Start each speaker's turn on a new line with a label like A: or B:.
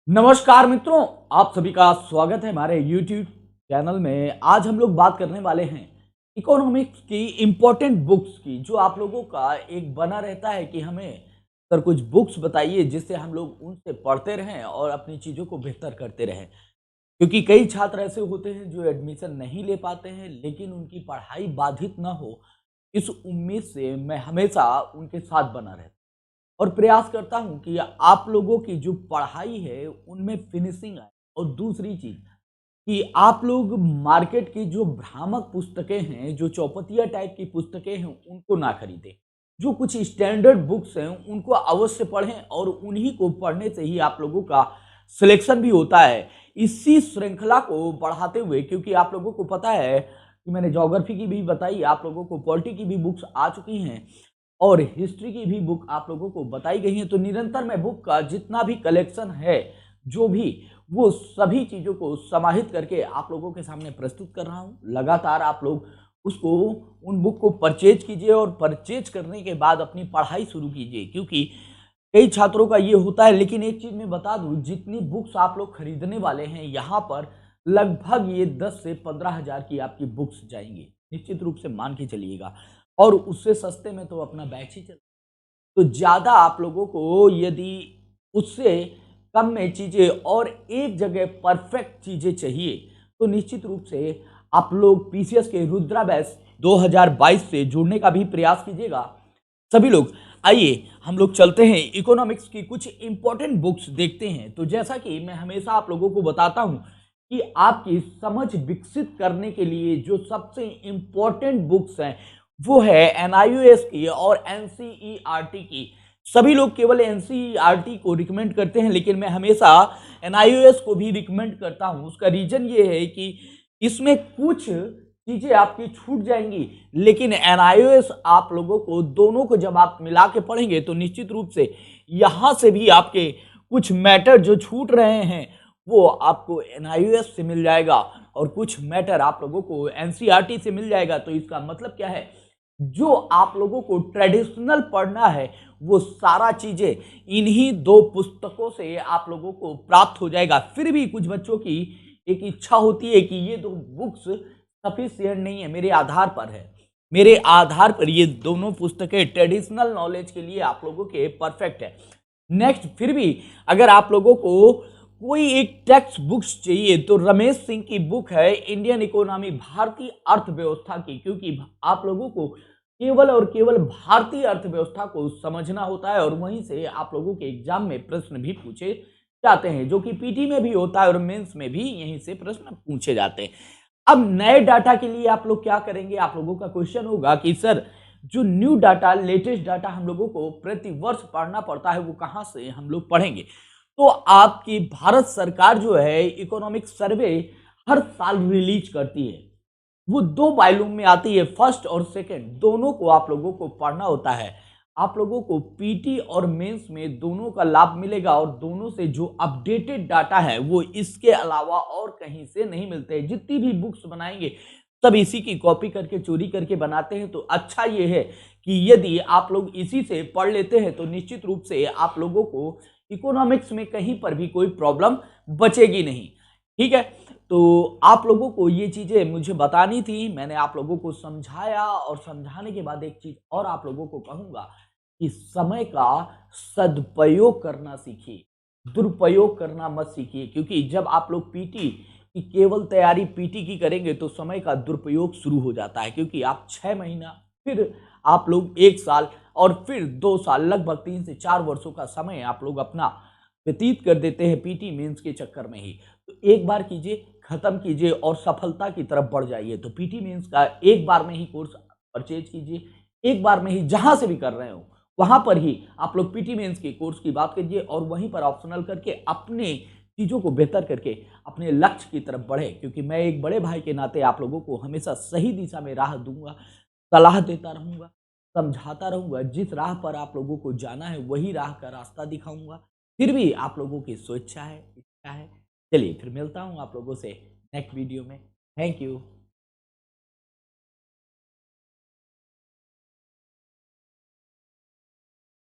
A: नमस्कार मित्रों, आप सभी का स्वागत है हमारे YouTube चैनल में। आज हम लोग बात करने वाले हैं इकोनॉमिक्स की इम्पोर्टेंट बुक्स की, जो आप लोगों का एक बना रहता है कि हमें सर कुछ बुक्स बताइए जिससे हम लोग उनसे पढ़ते रहें और अपनी चीज़ों को बेहतर करते रहें। क्योंकि कई छात्र ऐसे होते हैं जो एडमिशन नहीं ले पाते हैं, लेकिन उनकी पढ़ाई बाधित ना हो, इस उम्मीद से मैं हमेशा उनके साथ बना रहता हूं और प्रयास करता हूं कि आप लोगों की जो पढ़ाई है उनमें फिनिशिंग आए। और दूसरी चीज कि आप लोग मार्केट की जो भ्रामक पुस्तकें हैं, जो चौपतिया टाइप की पुस्तकें हैं, उनको ना खरीदें। जो कुछ स्टैंडर्ड बुक्स हैं उनको अवश्य पढ़ें और उन्हीं को पढ़ने से ही आप लोगों का सिलेक्शन भी होता है। इसी श्रृंखला को बढ़ाते हुए, क्योंकि आप लोगों को पता है कि मैंने ज्योग्राफी की भी बताई, आप लोगों को पॉलिटी की भी बुक्स आ चुकी हैं और हिस्ट्री की भी बुक आप लोगों को बताई गई है। तो निरंतर मैं बुक का जितना भी कलेक्शन है, जो भी, वो सभी चीज़ों को समाहित करके आप लोगों के सामने प्रस्तुत कर रहा हूँ। लगातार आप लोग उसको, उन बुक को परचेज कीजिए और परचेज करने के बाद अपनी पढ़ाई शुरू कीजिए। क्योंकि कई छात्रों का ये होता है, लेकिन एक चीज़ मैं बता दूँ, जितनी बुक्स आप लोग खरीदने वाले हैं यहाँ पर लगभग ये 10 से 15,000 की आपकी बुक्स जाएंगी, निश्चित रूप से मान के चलिएगा। और उससे सस्ते में तो अपना बैच ही चल। तो ज़्यादा आप लोगों को यदि उससे कम में चीज़ें और एक जगह परफेक्ट चीज़ें चाहिए, तो निश्चित रूप से आप लोग पीसीएस के रुद्रा बैच 2022 से जुड़ने का भी प्रयास कीजिएगा। सभी लोग आइए हम लोग चलते हैं, इकोनॉमिक्स की कुछ इंपॉर्टेंट बुक्स देखते हैं। तो जैसा कि मैं हमेशा आप लोगों को बताता हूं कि आपकी समझ विकसित करने के लिए जो सबसे इंपॉर्टेंट बुक्स हैं वो है एनआईओएस की और एनसीईआरटी की। सभी लोग केवल एनसीईआरटी को रिकमेंड करते हैं, लेकिन मैं हमेशा एनआईओएस को भी रिकमेंड करता हूं। उसका रीजन ये है कि इसमें कुछ चीजें आपकी छूट जाएंगी, लेकिन एनआईओएस आप लोगों को दोनों को जब आप मिला के पढ़ेंगे तो निश्चित रूप से यहां से भी आपके कुछ मैटर जो छूट रहे हैं वो आपको एनआईओएस से मिल जाएगा और कुछ मैटर आप लोगों को एनसीईआरटी से मिल जाएगा। तो इसका मतलब क्या है, जो आप लोगों को ट्रेडिशनल पढ़ना है वो सारा चीजें इन्हीं दो पुस्तकों से आप लोगों को प्राप्त हो जाएगा। फिर भी कुछ बच्चों की एक इच्छा होती है कि ये दो बुक्स सफिशिएंट नहीं है, मेरे आधार पर है, मेरे आधार पर ये दोनों पुस्तकें ट्रेडिशनल नॉलेज के लिए आप लोगों के परफेक्ट है। नेक्स्ट, फिर भी अगर आप लोगों को कोई एक टेक्स्ट बुक्स चाहिए तो रमेश सिंह की बुक है इंडियन इकोनॉमी, भारतीय अर्थव्यवस्था की। क्योंकि आप लोगों को केवल और केवल भारतीय अर्थव्यवस्था को समझना होता है और वहीं से आप लोगों के एग्जाम में प्रश्न भी पूछे जाते हैं, जो कि पीटी में भी होता है और मेंस में भी यहीं से प्रश्न पूछे जाते हैं। अब नए डाटा के लिए आप लोग क्या करेंगे, आप लोगों का क्वेश्चन होगा कि सर जो न्यू डाटा, लेटेस्ट डाटा हम लोगों को प्रति वर्ष पढ़ना पड़ता है, वो कहां से हम लोग पढ़ेंगे। तो आपकी भारत सरकार जो है इकोनॉमिक सर्वे हर साल रिलीज करती है। वो दो वॉल्यूम में आती है, फर्स्ट और सेकंड, दोनों को आप लोगों को पढ़ना होता है। आप लोगों को पीटी और मेंस में दोनों का लाभ मिलेगा और दोनों से जो अपडेटेड डाटा है वो इसके अलावा और कहीं से नहीं मिलते। जितनी भी बुक्स बनाएंगे सब इसी की कॉपी करके, चोरी करके बनाते हैं। तो अच्छा ये है कि यदि आप लोग इसी से पढ़ लेते हैं तो निश्चित रूप से आप लोगों को इकोनॉमिक्स में कहीं पर भी कोई प्रॉब्लम बचेगी नहीं। ठीक है, तो आप लोगों को ये चीजें मुझे बतानी थी, मैंने आप लोगों को समझाया और समझाने के बाद एक चीज और आप लोगों को कहूंगा कि समय का सदुपयोग करना सीखिए, दुरुपयोग करना मत सीखिए। क्योंकि जब आप लोग पीटी की केवल तैयारी पीटी की करेंगे तो समय का दुरुपयोग शुरू हो जाता है। क्योंकि आप 6 महीना, फिर आप लोग 1 साल और फिर 2 साल, लगभग 3 से 4 वर्षों का समय आप लोग अपना व्यतीत कर देते हैं पीटी मेंस के चक्कर में ही। तो एक बार कीजिए, खत्म कीजिए और सफलता की तरफ बढ़ जाइए। तो पीटी मेंस का एक बार में ही कोर्स परचेज कीजिए, एक बार में ही जहां से भी कर रहे हो वहां पर ही आप लोग पीटी मेंस के कोर्स की बात कीजिए और वहीं पर ऑप्शनल करके अपने चीजों को बेहतर करके अपने लक्ष्य की तरफ बढ़े। क्योंकि मैं एक बड़े भाई के नाते आप लोगों को हमेशा सही दिशा में राह दूंगा, सलाह देता रहूंगा, समझाता रहूंगा। जिस राह पर आप लोगों को जाना है वही राह का रास्ता दिखाऊंगा। फिर भी आप लोगों की स्वेच्छा है, इच्छा है। चलिए फिर मिलता हूं आप लोगों से नेक्स्ट वीडियो में। Thank you.